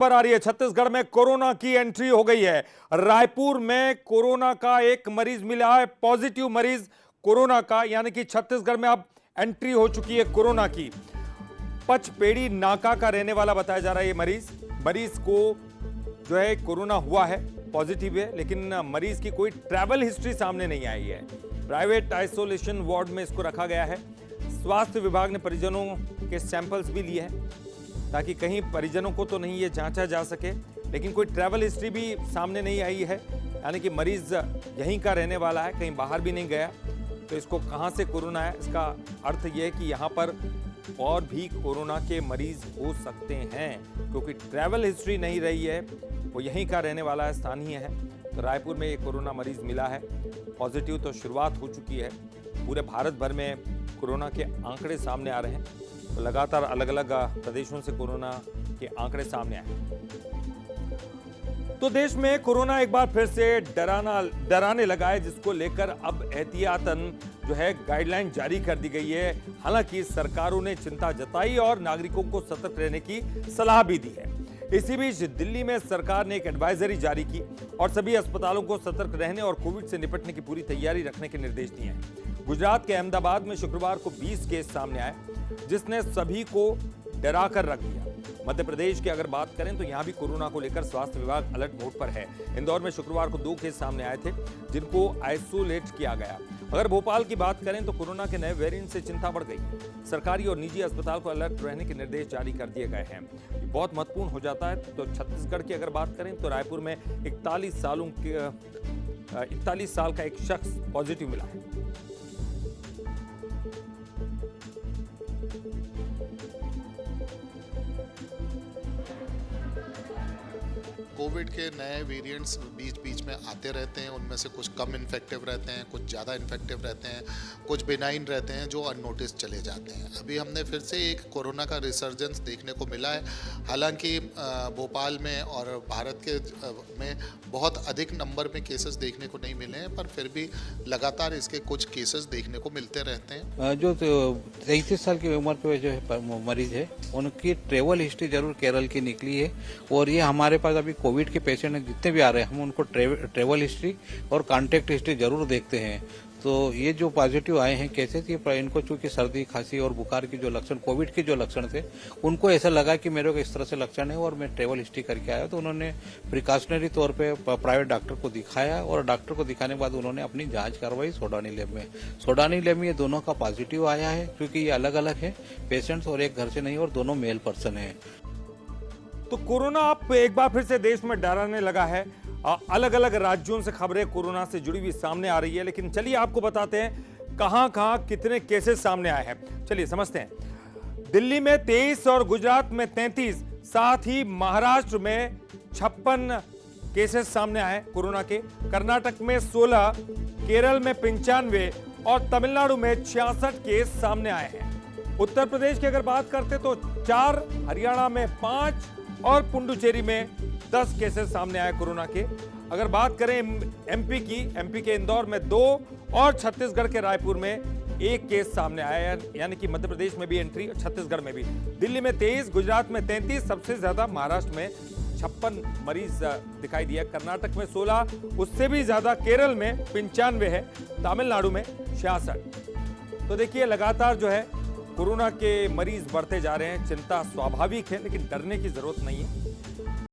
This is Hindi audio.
पर आ रही है। छत्तीसगढ़ में कोरोना की एंट्री हो गई है। रायपुर में कोरोना का एक मरीज मिला है, पॉजिटिव मरीज कोरोना का, यानी कि छत्तीसगढ़ में अब एंट्री हो चुकी है कोरोना की। पचपेड़ी नाका का रहने वाला बताया जा रहा है ये मरीज को जो है कोरोना हुआ है, पॉजिटिव है, लेकिन मरीज की कोई ट्रैवल हिस्ट्री सामने नहीं आई है। प्राइवेट आइसोलेशन वार्ड में इसको रखा गया है। स्वास्थ्य विभाग ने परिजनों के सैंपल्स भी लिए हैं ताकि कहीं परिजनों को तो नहीं ये जांचा जा सके, लेकिन कोई ट्रैवल हिस्ट्री भी सामने नहीं आई है, यानी कि मरीज यहीं का रहने वाला है, कहीं बाहर भी नहीं गया। तो इसको कहां से कोरोना है, इसका अर्थ यह है कि यहां पर और भी कोरोना के मरीज हो सकते हैं, क्योंकि ट्रैवल हिस्ट्री नहीं रही है, वो यहीं का रहने वाला है, स्थानीय है। तो रायपुर में ये कोरोना मरीज मिला है पॉजिटिव। तो शुरुआत हो चुकी है, पूरे भारत भर में कोरोना के आंकड़े सामने आ रहे हैं। तो लगातार अलग अलग प्रदेशों से कोरोना के आंकड़े सामने आए। तो देश में कोरोना एक बार फिर से डराने लगा है, जिसको लेकर अब एहतियातन जो है गाइडलाइन जारी कर दी गई है। हालांकि सरकारों ने चिंता जताई और नागरिकों को सतर्क रहने की सलाह भी दी है। इसी बीच दिल्ली में सरकार ने एक एडवाइजरी जारी की और सभी अस्पतालों को सतर्क रहने और कोविड से निपटने की पूरी तैयारी रखने के निर्देश दिए हैं। गुजरात के अहमदाबाद में शुक्रवार को 20 केस सामने आए, जिसने सभी को डरा कर रख दिया। मध्य प्रदेश की अगर बात करें तो यहां भी कोरोना को लेकर स्वास्थ्य विभाग अलर्ट मोड पर है। इंदौर में शुक्रवार को 2 केस सामने आए थे, जिनको आइसोलेट किया गया। अगर भोपाल की बात करें तो कोरोना के नए वेरिएंट से चिंता बढ़ गई है। सरकारी और निजी अस्पताल को अलर्ट रहने के निर्देश जारी कर दिए गए हैं। बहुत महत्वपूर्ण हो जाता है। तो छत्तीसगढ़ की अगर बात करें तो रायपुर में 41 साल का एक शख्स पॉजिटिव मिला है। कोविड के नए वेरिएंट्स बीच बीच में आते रहते हैं। उनमें से कुछ कम इन्फेक्टिव रहते हैं, कुछ ज़्यादा इन्फेक्टिव रहते हैं, कुछ बिनाइन रहते हैं जो अननोटिस चले जाते हैं। अभी हमने फिर से एक कोरोना का रिसर्जेंस देखने को मिला है। हालांकि भोपाल में और भारत के में बहुत अधिक नंबर में केसेस देखने को नहीं मिले हैं, पर फिर भी लगातार इसके कुछ केसेस देखने को मिलते रहते हैं। जो 33 साल की उम्र पे जो है मरीज है, उनकी ट्रेवल हिस्ट्री जरूर केरल की निकली है। और ये हमारे पास अभी कोविड के पेशेंट जितने भी आ रहे हैं, हम उनको ट्रेवल हिस्ट्री और कॉन्टैक्ट हिस्ट्री जरूर देखते हैं। तो ये जो पॉजिटिव आए हैं केसेस, ये इनको चूंकि सर्दी खांसी और बुखार की जो लक्षण, कोविड के जो लक्षण थे, उनको ऐसा लगा कि मेरे को इस तरह से लक्षण है और मैं ट्रेवल हिस्ट्री करके आया। तो उन्होंने प्रिकॉशनरी तौर पे प्राइवेट डॉक्टर को दिखाया और डॉक्टर को दिखाने के बाद उन्होंने अपनी जांच करवाई सोडानी लैब में। सोडानी लैब में ये दोनों का पॉजिटिव आया है, क्योंकि ये अलग अलग है पेशेंट्स और एक घर से नहीं, और दोनों मेल पर्सन है। तो कोरोना अब एक बार फिर से देश में डराने लगा है। अलग अलग राज्यों से खबरें कोरोना से जुड़ी हुई सामने आ रही है, लेकिन चलिए आपको बताते हैं कहां कितने केसेस सामने आए हैं। चलिए समझते हैं। दिल्ली में 23 और गुजरात में 33, साथ ही महाराष्ट्र में 56 केसेस सामने आए कोरोना के। कर्नाटक में 16, केरल में 95 और तमिलनाडु में 66 केस सामने आए हैं। उत्तर प्रदेश की अगर बात करते तो 4, हरियाणा में 5 और पुडुचेरी में 10 केसेस सामने आए कोरोना के। अगर बात करें एमपी की, एमपी के इंदौर में 2 और छत्तीसगढ़ के रायपुर में 1 केस सामने आया, यानी कि मध्य प्रदेश में भी एंट्री और छत्तीसगढ़ में भी। दिल्ली में 23, गुजरात में 33, सबसे ज्यादा महाराष्ट्र में 56 मरीज दिखाई दिया। कर्नाटक में 16, उससे भी ज्यादा केरल में 95 है, तमिलनाडु में 66। तो देखिए लगातार जो है कोरोना के मरीज बढ़ते जा रहे हैं। चिंता स्वाभाविक है, लेकिन डरने की जरूरत नहीं है।